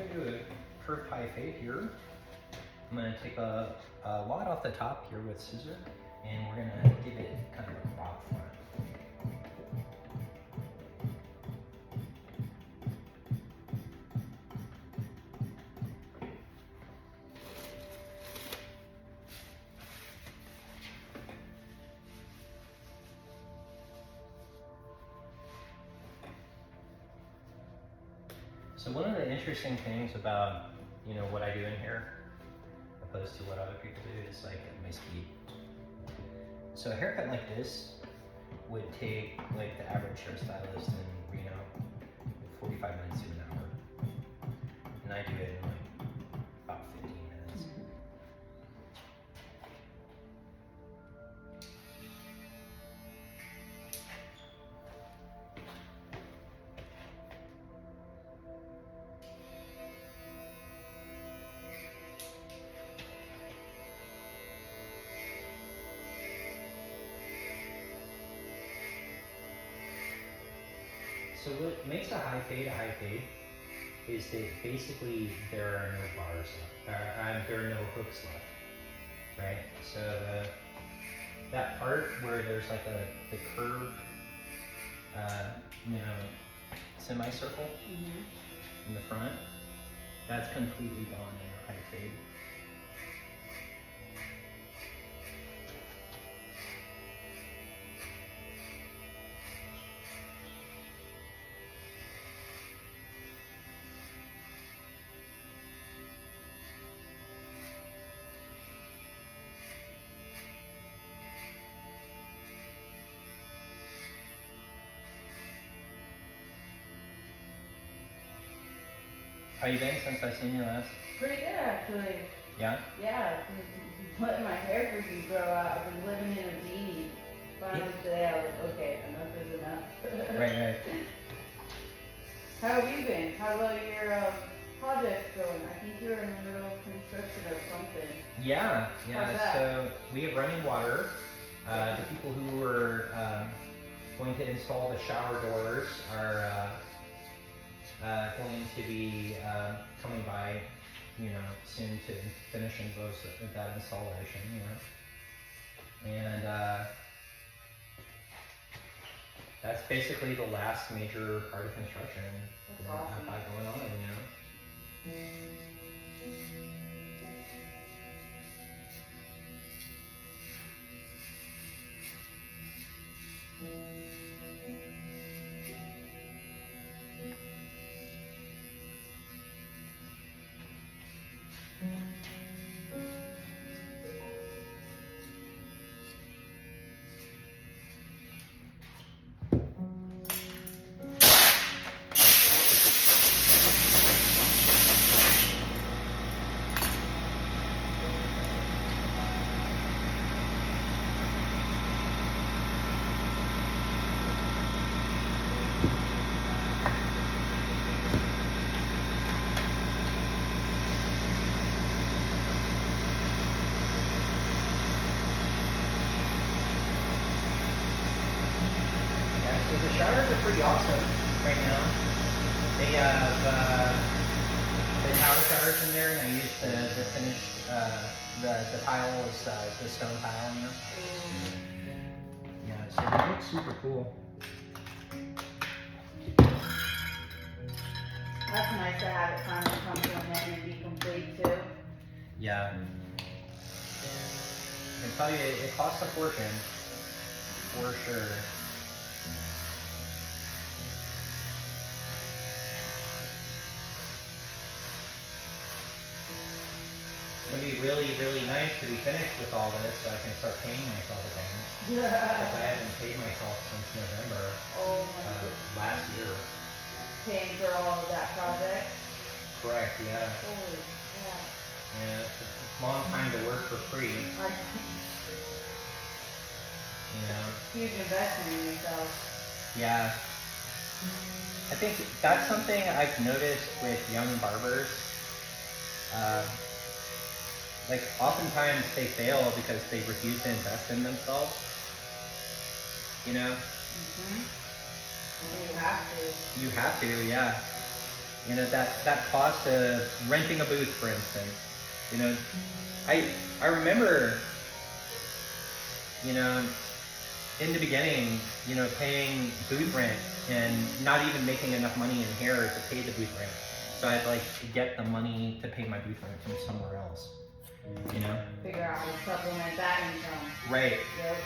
gonna do a curved high fade here. I'm gonna take a lot off the top here with scissor, and we're gonna give it kind of a crop front. So one of the interesting things about, you know, what I do in here, opposed to what other people do, is like at my speed. So a haircut like this would take like the average hairstylist in Reno 45 minutes to an hour. And I do it in like about 15 minutes. So what makes a high fade is that basically there are no bars left, there are no hooks left, right? So that part where there's like the curved, you know, semicircle in the front, that's completely gone in a high fade. How you been since I've seen you last? Pretty good, actually. Yeah? Yeah, letting my hair freaking grow out. I've been living in a beanie. Finally today, I was like, okay, enough is enough. Right. How have you been? How about your project going? I think you're in the middle of construction or something. Yeah. How's that? So we have running water. The people who were going to install the shower doors are going to be coming by, you know, soon to finishing that installation, you know. And that's basically the last major part of construction that I've got going on, you know. So the showers are pretty awesome right now. They have the tower showers in there, and I use the finished, the tile is the stone tile, you know? Yeah, so they look super cool. That's nice to have it finally come to an end and be complete too. Yeah. I can tell you, it costs a fortune, for sure. It's gonna be really, really nice to be finished with all this so I can start paying myself again. Because I haven't paid myself since November last year. Paying for all of that project? Correct, yeah. Holy crap. Yeah, it's a long time to work for free. You know? Huge investment in yourself. Yeah. I think that's something I've noticed with young barbers. Like, oftentimes they fail because they refuse to invest in themselves. You know? You have to. You have to, yeah. You know, that cost of renting a booth, for instance. You know, I remember, you know, in the beginning, you know, paying booth rent and not even making enough money in hair to pay the booth rent. So I'd like to get the money to pay my booth rent from somewhere else. You know? Figure out how to supplement that income. Right. Yep.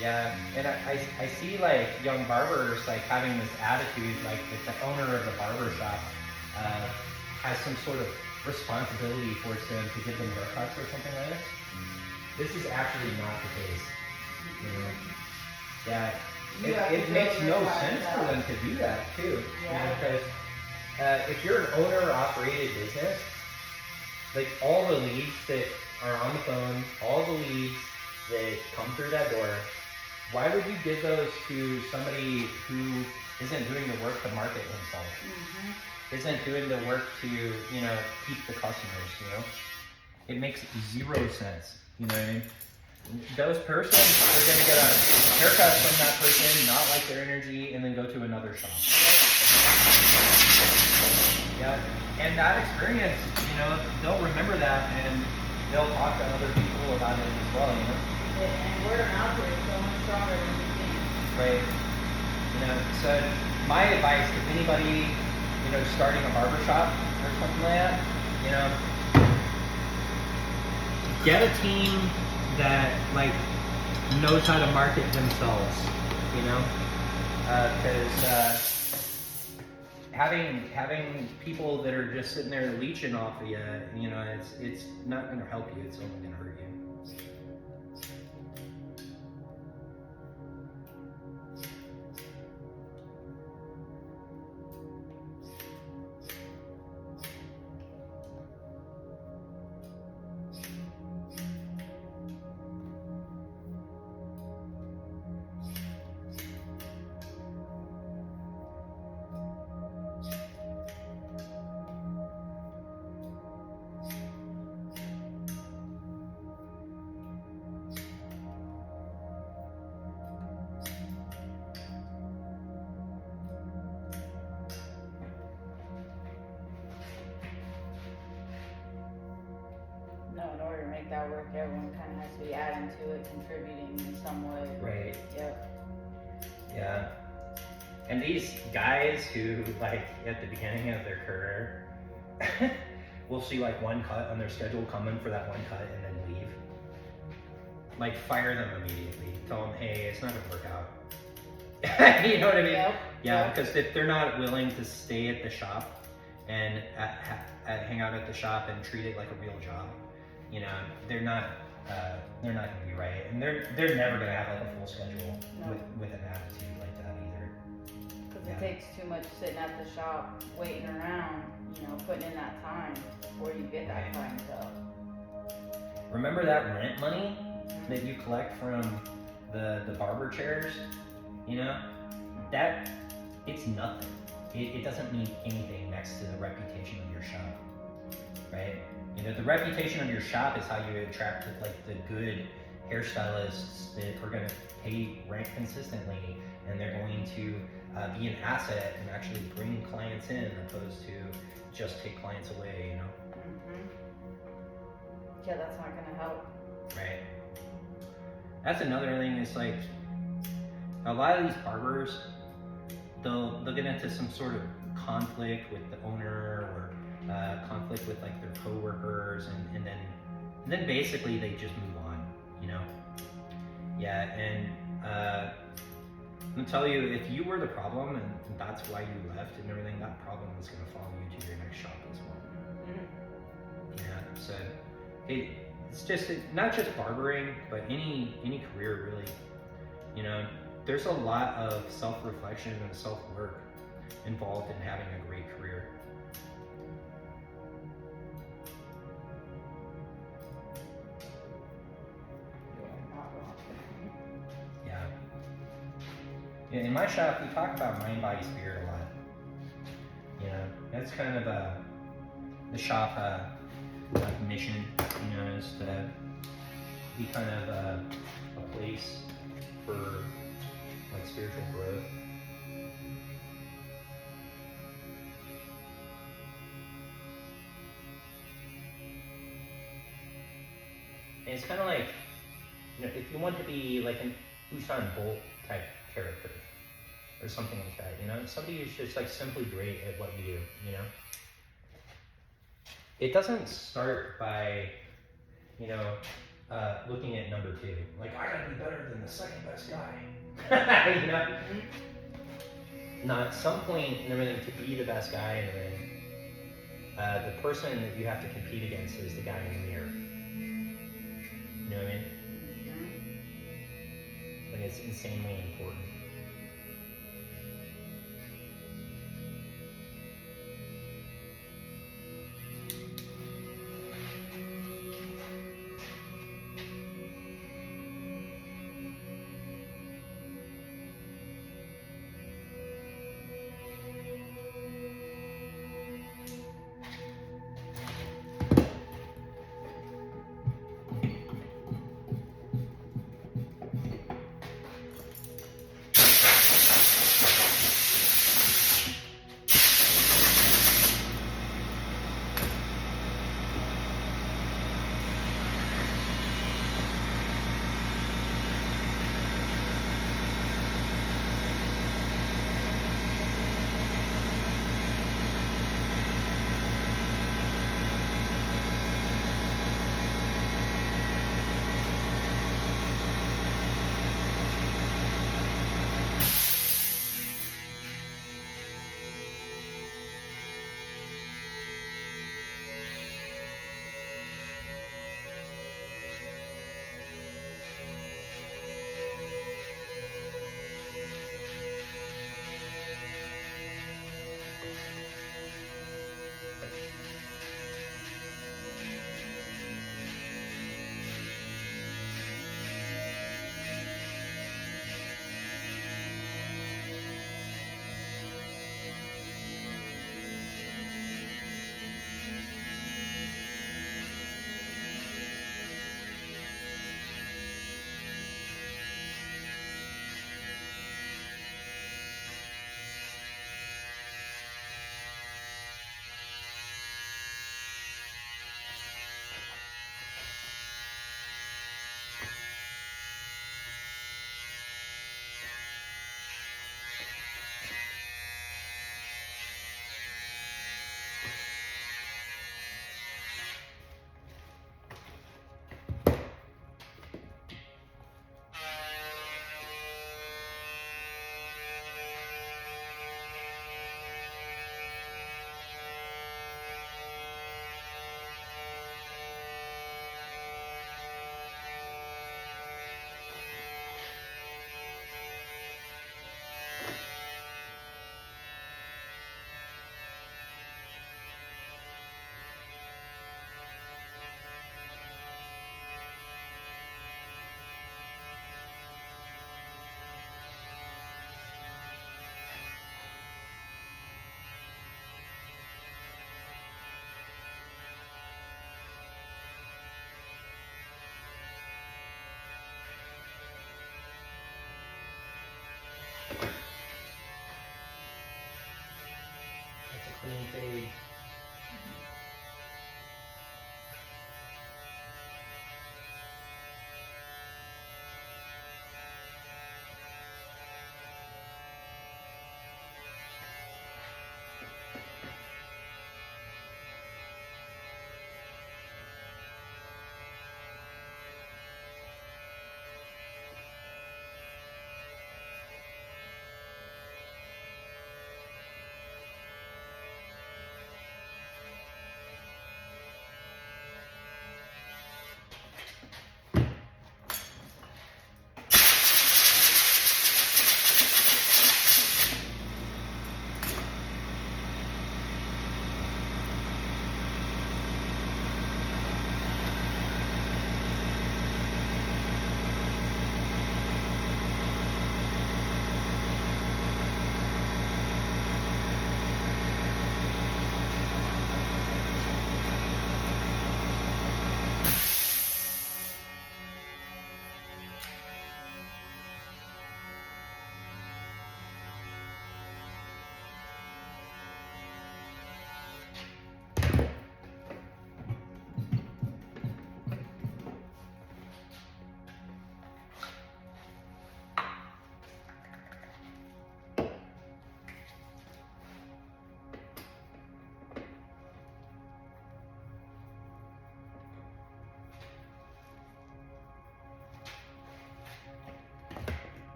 Yeah, and I see like young barbers like having this attitude like that the owner of the barber shop has some sort of responsibility towards them to give them haircuts or something like this. This is actually not the case. You know? Yeah, it makes no sense for them to do that too. Yeah. You know, because if you're an owner or operated business, like all the leads that are on the phone, all the leads that come through that door, why would you give those to somebody who isn't doing the work to market themselves? Mm-hmm. Isn't doing the work to, you know, keep the customers, you know? It makes zero sense, you know what I mean? Those persons are gonna get a haircut from that person, not like their energy, and then go to another shop. Yeah, and that experience, you know, they'll remember that and they'll talk to other people about it as well, you know? And word of mouth is so much stronger than you think. Right. You know, so my advice to anybody, you know, starting a barber shop or something like that, you know, get a team that like knows how to market themselves, you know, because having people that are just sitting there leeching off of you, you know, it's not going to help you. It's only going to hurt you. In order to make that work, everyone kind of has to be adding to it, contributing in some way. Right. Yep. Yeah. And these guys who, like, at the beginning of their career, will see like one cut on their schedule, come in for that one cut, and then leave. Like, fire them immediately. Tell them, hey, it's not gonna work out. You know what I mean? Yep. Yeah, because if they're not willing to stay at the shop and hang out at the shop and treat it like a real job, you know, they're not gonna be right, and they're never gonna have like a full schedule with an attitude like that either. Because it takes too much sitting at the shop, waiting around, you know, putting in that time before you get that clientele. Remember that rent money that you collect from the barber chairs? You know, that it's nothing. It doesn't mean anything next to the reputation of your shop, right? You know, the reputation of your shop is how you attract like the good hairstylists that are going to pay rent consistently, and they're going to be an asset and actually bring clients in, opposed to just take clients away, you know? Mm-hmm. Yeah, that's not going to help. Right. That's another thing, is like, a lot of these barbers, they'll get into some sort of conflict with the owner, or conflict with like their coworkers, and then basically they just move on, you know? Yeah, and I'm gonna tell you, if you were the problem and that's why you left and everything, that problem is gonna follow you to your next shop as well. Mm-hmm. Yeah, so it's just not just barbering, but any career really. You know, there's a lot of self-reflection and self-work involved in having a great career. Yeah. In my shop, we talk about mind, body, spirit a lot. You know, that's kind of the shop like mission. You know, is to be kind of a place for like spiritual growth. And it's kind of like, you know, if you want to be like an Usain Bolt type character or something like that, you know, somebody who's just like simply great at what you do, you know. It doesn't start by, you know, looking at number 2. Like, I gotta be better than the second best guy. You know? Now, at some point in everything, to be the best guy in the ring, the person that you have to compete against is the guy in the mirror. You know what I mean? Like, it's insanely important. That's a clean fade.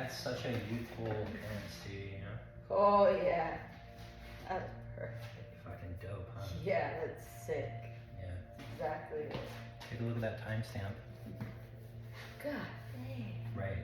adds such a youthful appearance to you, you know? Oh yeah. That's perfect. Fucking dope, huh? Yeah, that's sick. Yeah. Exactly it. Take a look at that timestamp. God dang. Right.